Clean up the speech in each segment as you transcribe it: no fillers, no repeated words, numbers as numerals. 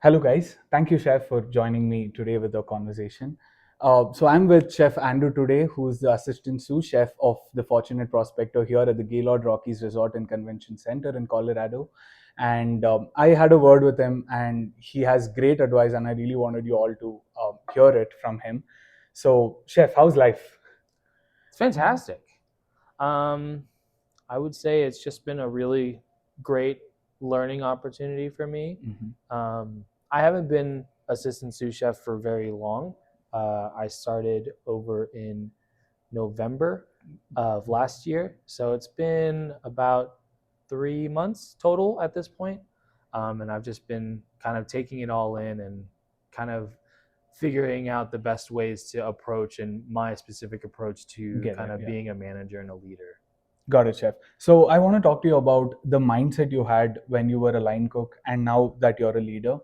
Hello, guys. Thank you, Chef, for joining me today with the conversation. So I'm with Chef Andrew today, who's the assistant sous chef of the Fortunate Prospector here at the Gaylord Rockies Resort and Convention Center in Colorado. And I had a word with him, and he has great advice, and I really wanted you all to hear it from him. So, Chef, how's life? It's fantastic. Um, I would say it's just been a really great learning opportunity for me. Mhm. I haven't been assistant sous chef for very long. I started over in November of last year, so it's been about 3 months total at this point. And I've just been kind of taking it all in and kind of figuring out the best ways to approach and my specific approach to Get kind it, of yeah. being a manager and a leader. Got it, Chef. So I want to talk to you about the mindset you had when you were a line cook and now that you're a leader.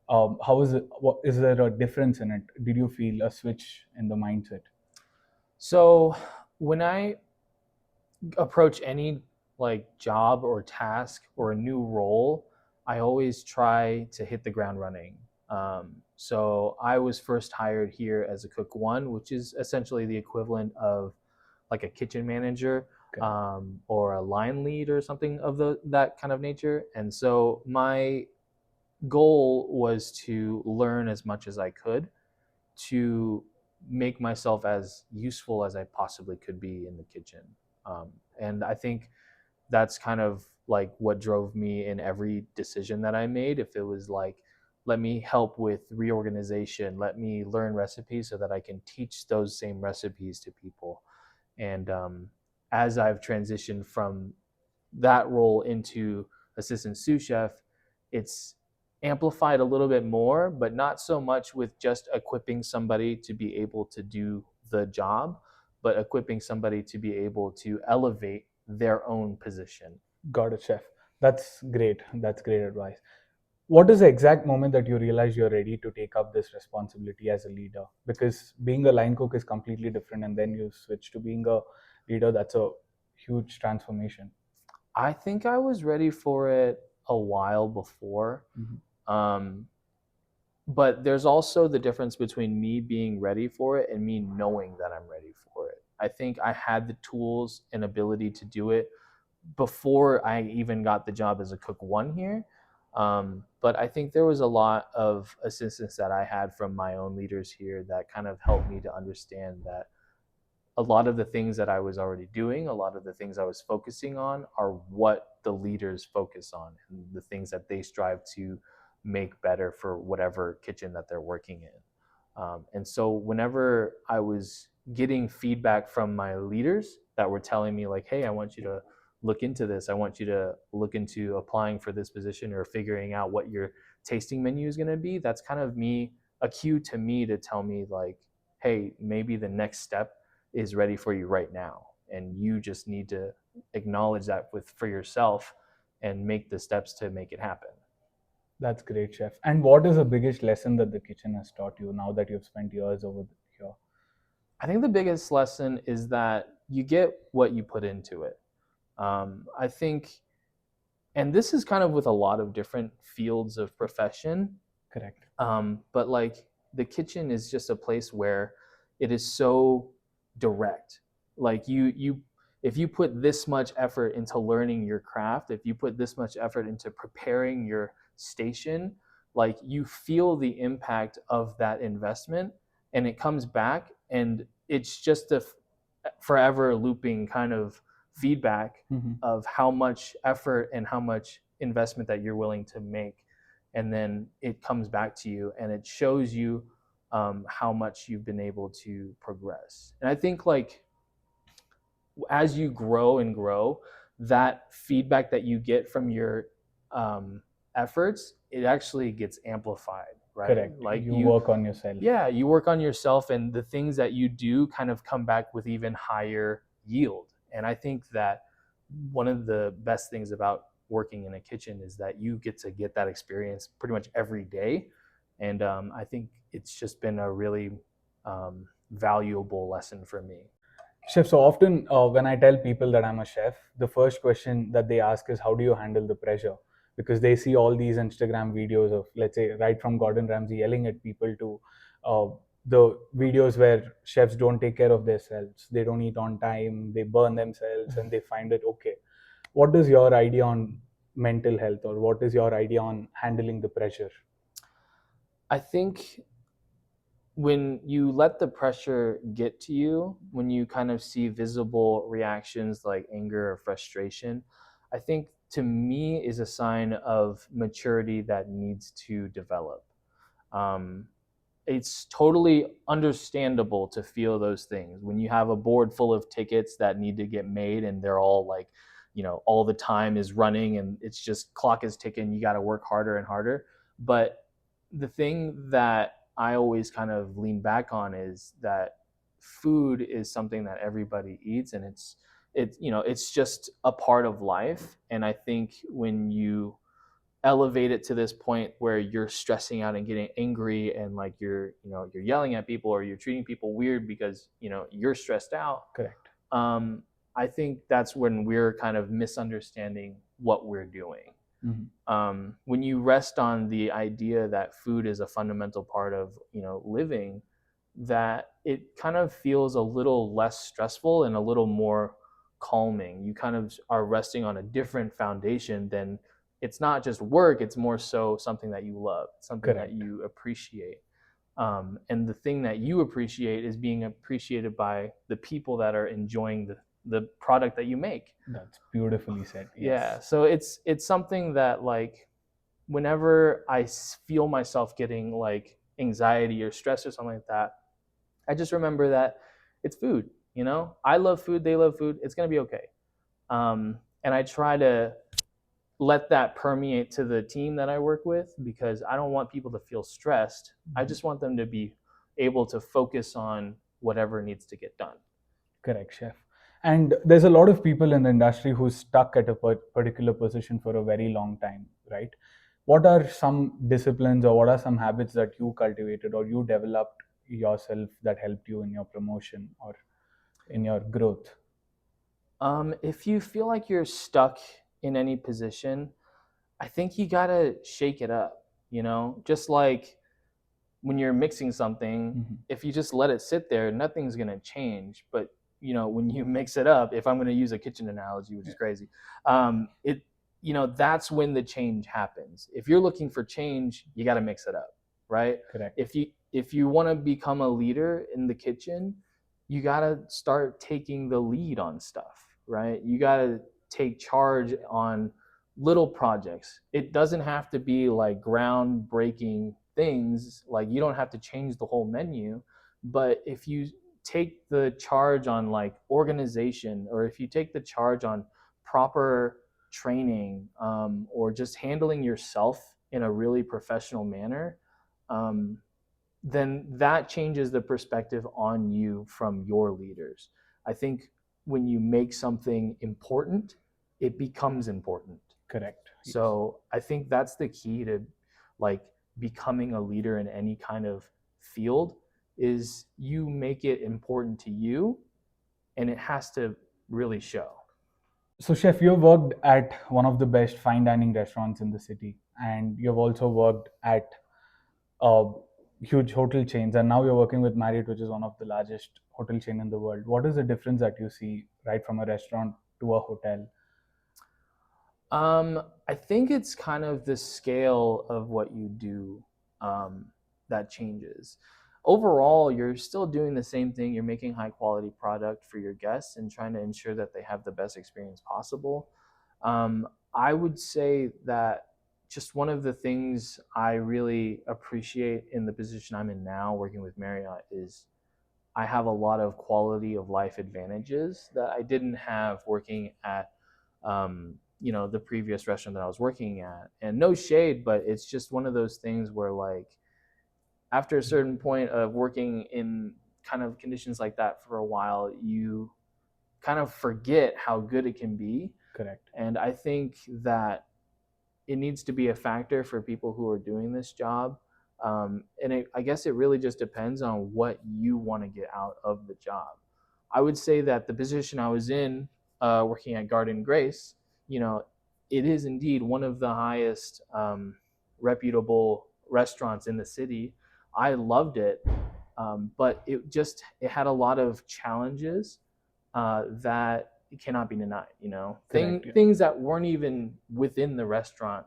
How is it? What is there a difference in it? Did you feel a switch in the mindset? So when I approach any like job or task or a new role, I always try to hit the ground running. So I was first hired here as a cook one, which is essentially the equivalent of like a kitchen manager, Okay. or a line lead or something of that kind of nature. And so my goal was to learn as much as I could to make myself as useful as I possibly could be in the kitchen. And I think that's kind of like what drove me in every decision that I made. If it was like, let me help with reorganization, let me learn recipes so that I can teach those same recipes to people. And as I've transitioned from that role into assistant sous chef, it's amplified a little bit more, but not so much with just equipping somebody to be able to do the job, but equipping somebody to be able to elevate their own position. Got it, Chef. That's great. That's great advice. What is the exact moment that you realize you're ready to take up this responsibility as a leader? Because being a line cook is completely different, and then you switch to being a leader. That's a huge transformation. I think I was ready for it a while before. Mhm. Um, but there's also the difference between me being ready for it and me knowing that I'm ready for it. I think I had the tools and ability to do it before I even got the job as a cook one here. But I think there was a lot of assistance that I had from my own leaders here that kind of helped me to understand that a lot of the things that I was already doing, a lot of the things I was focusing on are what the leaders focus on and the things that they strive to make better for whatever kitchen that they're working in. And so whenever I was getting feedback from my leaders that were telling me like, hey, I want you to look into this. I want you to look into applying for this position or figuring out what your tasting menu is going to be. That's kind of me, a cue to me to tell me like, hey, maybe the next step is ready for you right now. And you just need to acknowledge that with for yourself and make the steps to make it happen. That's great, Chef. And what is the biggest lesson that the kitchen has taught you now that you've spent years over here? I think the biggest lesson is that you get what you put into it. I think, and this is kind of with a lot of different fields of profession, Correct. but like the kitchen is just a place where it is so direct. Like if you put this much effort into learning your craft, if you put this much effort into preparing your station, like you feel the impact of that investment, and it comes back, and it's just a forever looping kind of feedback Mhm. of how much effort and how much investment that you're willing to make, and then it comes back to you and it shows you how much you've been able to progress. And I think like as you grow and grow, that feedback that you get from your efforts, it actually gets amplified, right? Correct. Like You you, work on yourself. yeah, you work on yourself, and the things that you do kind of come back with even higher yield. And I think that one of the best things about working in a kitchen is that you get that experience pretty much every day. And I think it's just been a really valuable lesson for me. Chef, so often when I tell people that I'm a chef, the first question that they ask is, how do you handle the pressure? because they see all these Instagram videos of, let's say, right from Gordon Ramsay yelling at people to uh, the videos where chefs don't take care of themselves, they don't eat on time, they burn themselves, and they find it okay. What is your idea on mental health, or what is your idea on handling the pressure? I think when you let the pressure get to you, when you kind of see visible reactions like anger or frustration, I think to me is a sign of maturity that needs to develop. Um, it's totally understandable to feel those things when you have a board full of tickets that need to get made and they're all like, all the time is running and it's just clock is ticking, you got to work harder and harder. But the thing that I always kind of lean back on is that food is something that everybody eats, and it's just a part of life. And I think when you elevate it to this point where you're stressing out and getting angry and like you're yelling at people or you're treating people weird because you're stressed out, Correct. um, I think that's when we're kind of misunderstanding what we're doing. When you rest on the idea that food is a fundamental part of living, that it kind of feels a little less stressful and a little more calming. You kind of are resting on a different foundation than, it's not just work, it's more so something that you love, something that Correct. you appreciate. And the thing that you appreciate is being appreciated by the people that are enjoying the product that you make. That's beautifully said. Yeah, Yes. so it's something that, like, whenever I feel myself getting like anxiety or stress or something like that, I just remember that it's food. I love food, they love food, it's gonna be okay. And I try to let that permeate to the team that I work with, because I don't want people to feel stressed. I just want them to be able to focus on whatever needs to get done. Correct, chef. And there's a lot of people in the industry who's stuck at a particular position for a very long time, right? What are some disciplines, or what are some habits that you cultivated or you developed yourself that helped you in your promotion or in your growth? If you feel like you're stuck in any position, I think you gotta shake it up. Just like when you're mixing something, Mm-hmm. if you just let it sit there, nothing's gonna change. But when you mix it up, if I'm gonna use a kitchen analogy, which is crazy, it that's when the change happens. If you're looking for change, you got to mix it up, right? Correct. If you want to become a leader in the kitchen, you got to start taking the lead on stuff, right? You got to take charge on little projects. It doesn't have to be like groundbreaking things, like you don't have to change the whole menu, but if you take the charge on like organization, or if you take the charge on proper training, or just handling yourself in a really professional manner, um, then that changes the perspective on you from your leaders. I think when you make something important, it becomes important. Correct. Yes. So I think that's the key to like becoming a leader in any kind of field, is you make it important to you, and it has to really show. So, chef, you've worked at one of the best fine dining restaurants in the city, and you've also worked at uh, huge hotel chains, and now you're working with Marriott, which is one of the largest hotel chain in the world. What is the difference that you see right from a restaurant to a hotel? I think it's kind of the scale of what you do, that changes. Overall, you're still doing the same thing. You're making high quality product for your guests and trying to ensure that they have the best experience possible. I would say that just one of the things I really appreciate in the position I'm in now, working with Marriott, is I have a lot of quality of life advantages that I didn't have working at, the previous restaurant that I was working at. And no shade, but it's just one of those things where, like, after a certain point of working in kind of conditions like that for a while, you kind of forget how good it can be. Correct. And I think that it needs to be a factor for people who are doing this job. I guess it really just depends on what you want to get out of the job. I would say that the position I was in, working at Garden Grace, you know, it is indeed one of the highest reputable restaurants in the city. I loved it, but it had a lot of challenges that cannot be denied. Correct. Yeah. Things that weren't even within the restaurant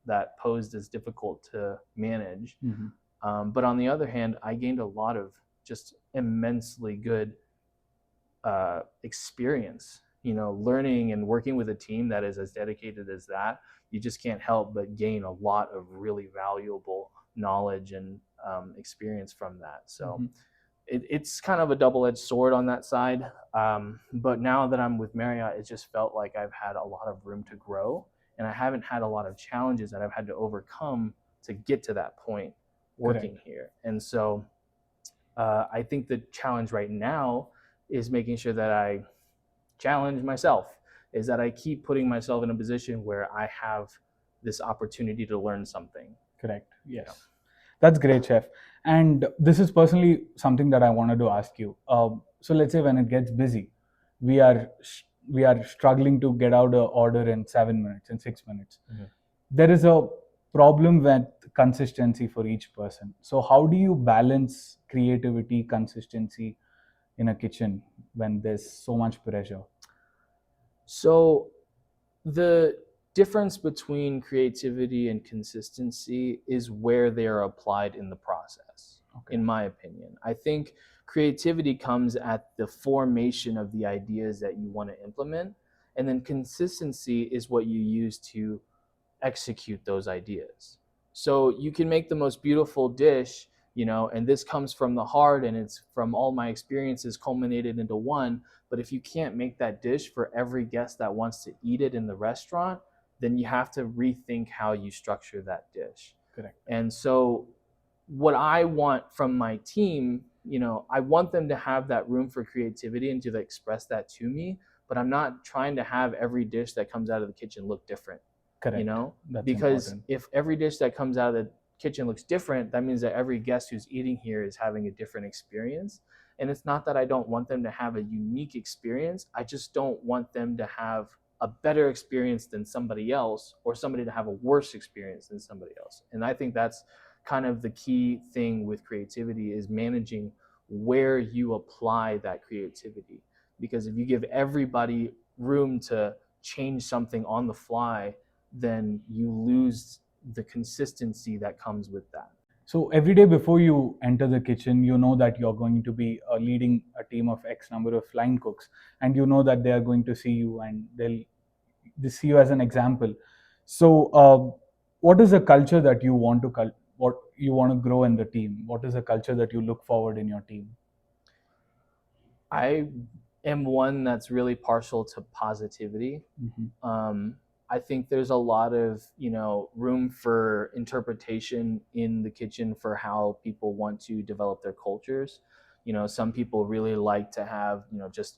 that posed as difficult to manage. Mm-hmm. But on the other hand, I gained a lot of just immensely good experience. Learning and working with a team that is as dedicated as that, you just can't help but gain a lot of really valuable knowledge and experience from that. So Mm-hmm. it's kind of a double-edged sword on that side. But now that I'm with Marriott, it just felt like I've had a lot of room to grow, and I haven't had a lot of challenges that I've had to overcome to get to that point working Correct. here. And so I think the challenge right now is making sure that I challenge myself, is that I keep putting myself in a position where I have this opportunity to learn something. Correct. Yes. That's great, chef. And this is personally something that I wanted to ask you. So let's say when it gets busy, we are we are struggling to get out an order in 7 minutes, in 6 minutes. Mm-hmm. There is a problem with consistency for each person. So how do you balance creativity, consistency in a kitchen when there's so much pressure? So the difference between creativity and consistency is where they are applied in the process, Okay. in my opinion. I think creativity comes at the formation of the ideas that you want to implement, and then consistency is what you use to execute those ideas. So you can make the most beautiful dish, and this comes from the heart and it's from all my experiences culminated into one. But if you can't make that dish for every guest that wants to eat it in the restaurant, then you have to rethink how you structure that dish. Correct. And so, what I want from my team, I want them to have that room for creativity and to express that to me. But I'm not trying to have every dish that comes out of the kitchen look different. Correct. That's Because important. if every dish that comes out of the kitchen looks different, that means that every guest who's eating here is having a different experience. And it's not that I don't want them to have a unique experience, I just don't want them to have a better experience than somebody else, or somebody to have a worse experience than somebody else. And I think that's kind of the key thing with creativity, is managing where you apply that creativity. Because if you give everybody room to change something on the fly, then you lose the consistency that comes with that. So every day before you enter the kitchen, you know that you're going to be leading a team of X number of line cooks, and you know that they are going to see you and they see you as an example. So, what is the culture that you want to what you want to grow in the team? What is the culture that you look forward in your team? I am one that's really partial to positivity. Mm-hmm. I think there's a lot of room for interpretation in the kitchen for how people want to develop their cultures. Some people really like to have just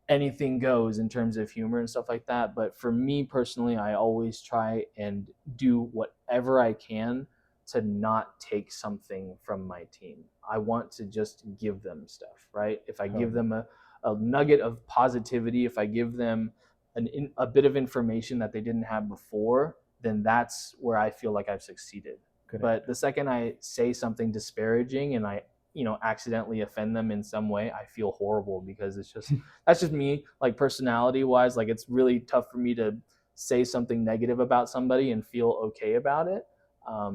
anything goes in terms of humor and stuff like that. But for me personally, I always try and do whatever I can to not take something from my team. I want to just give them stuff, right? If I give them a nugget of positivity, if I give them a bit of information that they didn't have before, then that's where I feel like I've succeeded. Correct. But the second I say something disparaging and I accidentally offend them in some way, I feel horrible, because it's just that's just me, like personality wise. Like, it's really tough for me to say something negative about somebody and feel okay about it.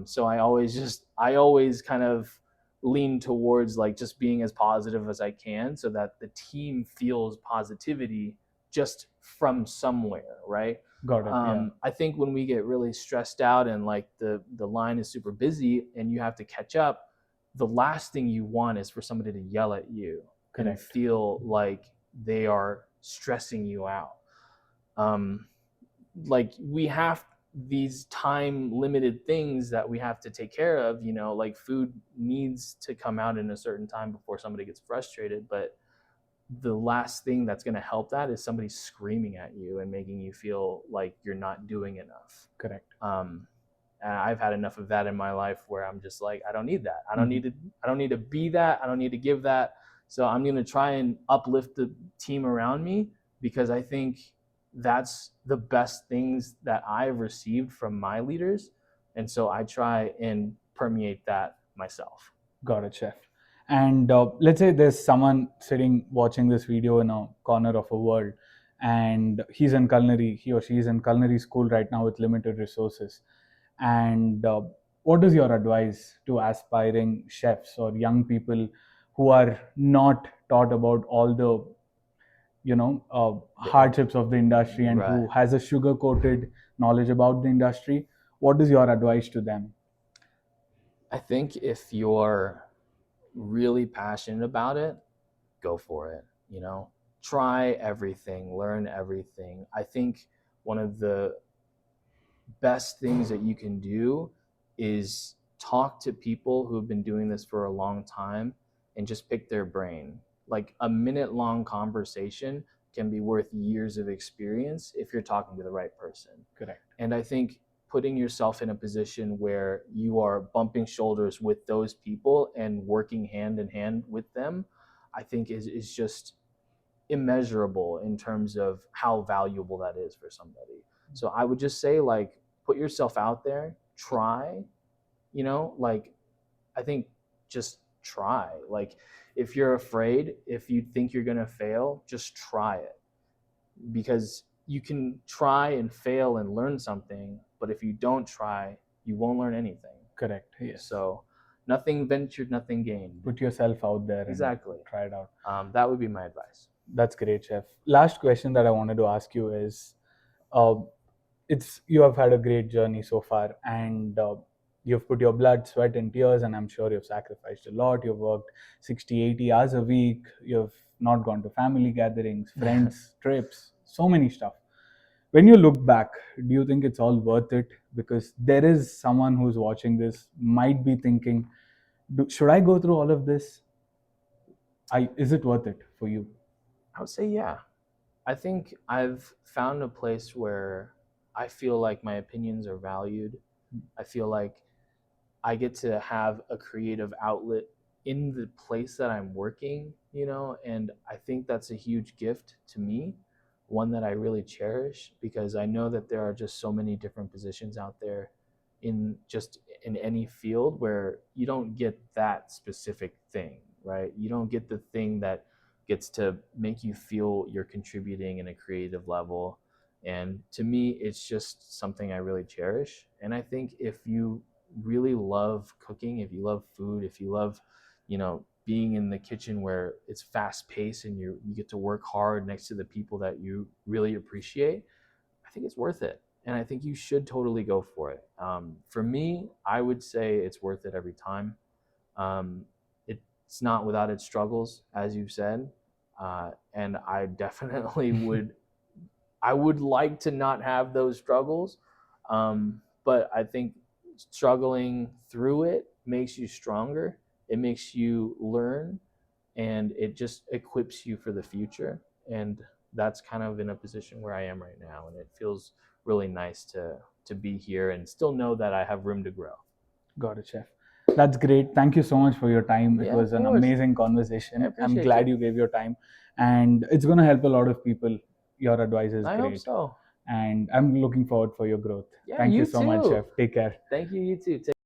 So I always kind of lean towards like just being as positive as I can, so that the team feels positivity just from somewhere, right? Got it. Yeah. I think when we get really stressed out and like the line is super busy and you have to catch up, the last thing you want is for somebody to yell at you and Correct. feel like they are stressing you out. Like, we have these time limited things that we have to take care of, like food needs to come out in a certain time before somebody gets frustrated. But the last thing that's going to help that is somebody screaming at you and making you feel like you're not doing enough. Correct. And I've had enough of that in my life, where I'm just like, I don't need that. I don't Mm-hmm. need to be that. I don't need to give that. So I'm going to try and uplift the team around me, because I think that's the best things that I've received from my leaders. And so I try and permeate that myself. Got it, chef. And let's say there's someone sitting watching this video in a corner of a world, and he or she is in culinary school right now with limited resources. And what is your advice to aspiring chefs or young people who are not taught about all the hardships of the industry, and who Right. has a sugar coated knowledge about the industry? What is your advice to them? I think if you're really passionate about it, go for it. You know, try everything, learn everything. I think one of the best things that you can do is talk to people who've been doing this for a long time and just pick their brain. Like a minute long conversation can be worth years of experience if you're talking to the right person. Correct. And I think putting yourself in a position where you are bumping shoulders with those people and working hand in hand with them, I think is just immeasurable in terms of how valuable that is for somebody. So I would just say, like, put yourself out there, try, like, I think just try. Like, if you're afraid, if you think you're going to fail, just try it, because you can try and fail and learn something, but if you don't try, you won't learn anything. Correct. Yes. So nothing ventured, nothing gained. Put yourself out there. Exactly. And try it out. That would be my advice. That's great, chef. Last question that I wanted to ask you is, uh, it's you have had a great journey so far, and you've put your blood, sweat, and tears, and I'm sure you've sacrificed a lot. You've worked 60, 80 hours a week. You've not gone to family gatherings, friends, trips, so many stuff. When you look back, do you think it's all worth it? Because there is someone who's watching this might be thinking, should I go through all of this? Is it worth it for you? I would say, yeah. I think I've found a place where I feel like my opinions are valued. I feel like I get to have a creative outlet in the place that I'm working, and I think that's a huge gift to me, one that I really cherish, because I know that there are just so many different positions out there in any field where you don't get that specific thing, right? You don't get the thing that gets to make you feel you're contributing in a creative level. And to me, it's just something I really cherish. And I think if you really love cooking, if you love food, if you love, being in the kitchen where it's fast paced and you get to work hard next to the people that you really appreciate, I think it's worth it. And I think you should totally go for it. For me, I would say it's worth it every time. It's not without its struggles, as you've said. And I definitely I would like to not have those struggles. But I think struggling through it makes you stronger. It makes you learn, and it just equips you for the future. And that's kind of in a position where I am right now, and it feels really nice to be here and still know that I have room to grow. Got it, chef. That's great. Thank you so much for your time. It Yeah, was of an course. amazing I conversation. I'm appreciate glad you. you gave your time, and it's going to help a lot of people. Your advice is I hope great, so. and I'm looking forward for your growth. Yeah, Thank you you so much, too. chef. Take care. Thank you. You too.